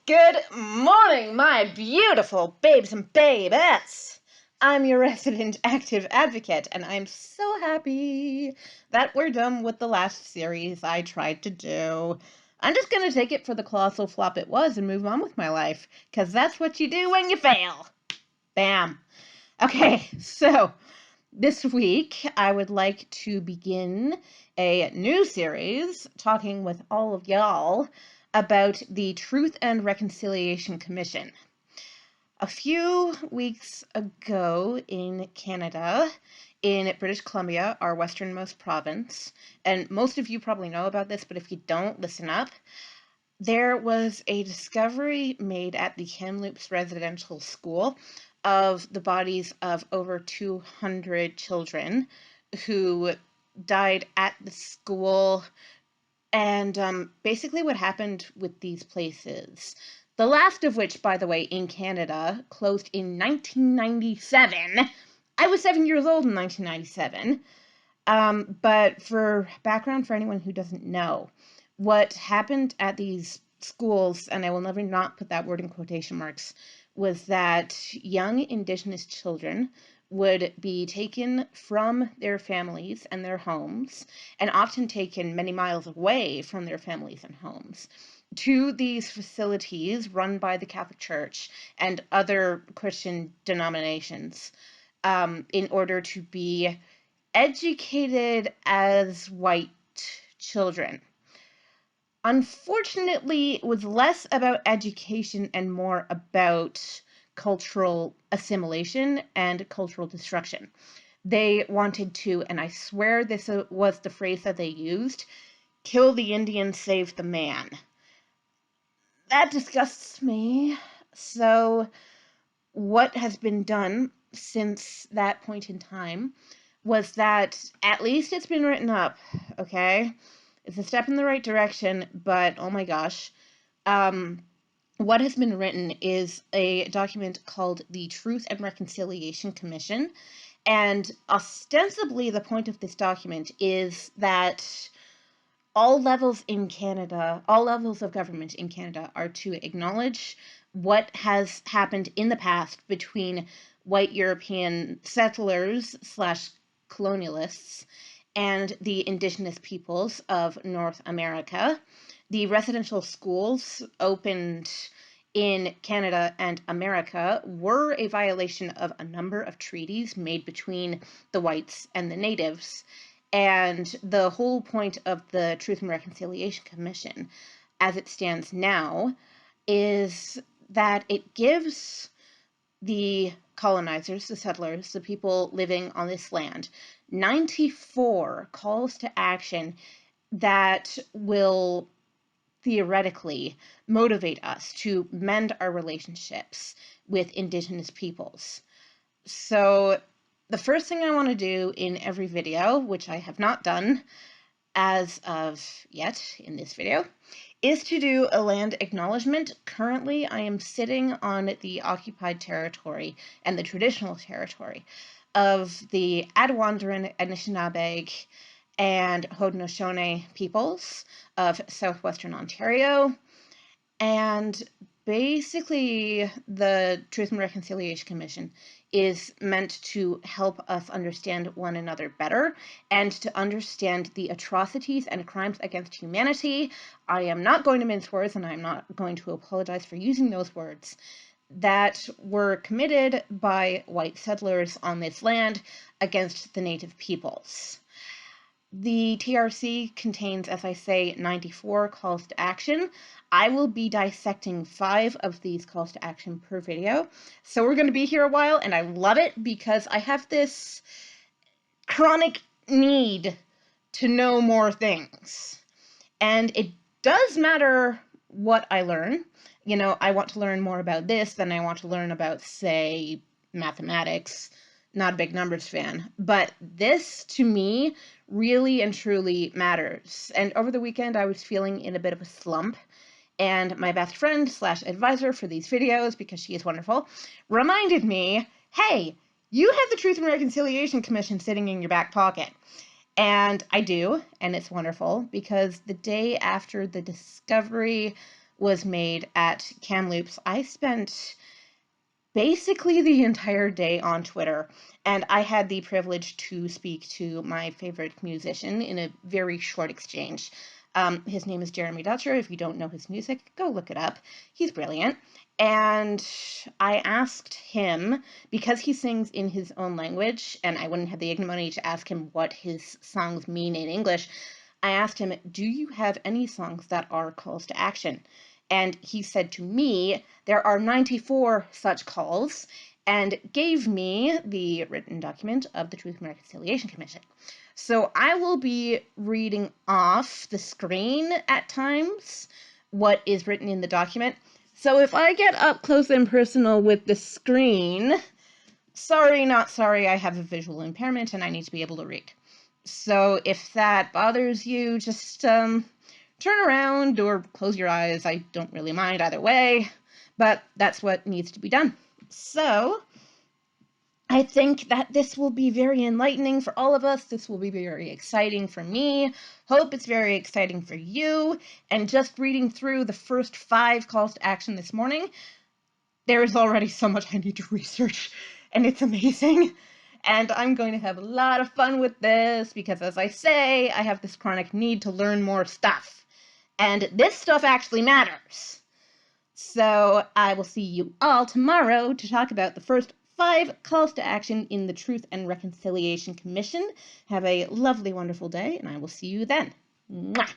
Good morning, my beautiful babes and babettes. I'm your resident active advocate, and I'm so happy that we're done with the last series I tried to do. I'm just gonna take it for the colossal flop it was and move on with my life, because that's what you do when you fail. Bam. Okay, so this week I would like to begin a new series talking with all of y'all about the Truth and Reconciliation Commission. A few weeks ago in Canada, in British Columbia, our westernmost province, and most of you probably know about this, but if you don't, listen up. There was a discovery made at the Kamloops Residential School of the bodies of over 200 children who died at the school. And basically what happened with these places, the last of which, by the way, in Canada, closed in 1997. I was 7 years old in 1997. But for background, for anyone who doesn't know, what happened at these schools, and I will never not put that word in quotation marks, was that young Indigenous children would be taken from their families and their homes, and often taken many miles away from their families and homes, to these facilities run by the Catholic Church and other Christian denominations, in order to be educated as white children. Unfortunately, it was less about education and more about cultural assimilation and cultural destruction. They wanted to, and I swear this was the phrase that they used, kill the Indian, save the man. That disgusts me. So what has been done since that point in time was that at least it's been written up, okay? It's a step in the right direction, but oh my gosh. What has been written is a document called the Truth and Reconciliation Commission, and ostensibly the point of this document is that all levels in Canada, all levels of government in Canada are to acknowledge what has happened in the past between white European settlers / colonialists and the Indigenous peoples of North America. The residential schools opened in Canada and America were a violation of a number of treaties made between the whites and the natives. And the whole point of the Truth and Reconciliation Commission, as it stands now, is that it gives the colonizers, the settlers, the people living on this land, 94 calls to action that will theoretically motivate us to mend our relationships with Indigenous peoples. So the first thing I want to do in every video, which I have not done as of yet in this video, is to do a land acknowledgement. Currently, I am sitting on the occupied territory and the traditional territory of the Attawandaron, Anishinaabe, and Haudenosaunee peoples of southwestern Ontario. And basically, the Truth and Reconciliation Commission is meant to help us understand one another better and to understand the atrocities and crimes against humanity. I am not going to mince words, and I'm not going to apologize for using those words, that were committed by white settlers on this land against the native peoples. The TRC contains, as I say, 94 calls to action. I will be dissecting 5 of these calls to action per video. So we're going to be here a while, and I love it because I have this chronic need to know more things. And it does matter what I learn. You know, I want to learn more about this than I want to learn about, say, mathematics. Not a big numbers fan. But this, to me, really and truly matters. And over the weekend, I was feeling in a bit of a slump. And my best friend / advisor for these videos, because she is wonderful, reminded me, hey, you have the Truth and Reconciliation Commission sitting in your back pocket. And I do, and it's wonderful, because the day after the discovery was made at Kamloops, I spent basically the entire day on Twitter, and I had the privilege to speak to my favorite musician in a very short exchange. His name is Jeremy Dutcher. If you don't know his music, go look it up. He's brilliant. And I asked him, because he sings in his own language, and I wouldn't have the ignominy to ask him what his songs mean in English, I asked him, do you have any songs that are calls to action? And he said to me, there are 94 such calls, and gave me the written document of the Truth and Reconciliation Commission. So I will be reading off the screen at times what is written in the document. So if I get up close and personal with the screen, sorry, not sorry, I have a visual impairment and I need to be able to read. So if that bothers you, just turn around or close your eyes. I don't really mind either way, but that's what needs to be done. So I think that this will be very enlightening for all of us. This will be very exciting for me. Hope it's very exciting for you. And just reading through the first 5 calls to action this morning, there is already so much I need to research, and it's amazing. And I'm going to have a lot of fun with this because, as I say, I have this chronic need to learn more stuff. And this stuff actually matters. So I will see you all tomorrow to talk about the first 5 calls to action in the Truth and Reconciliation Commission. Have a lovely, wonderful day, and I will see you then. Mwah!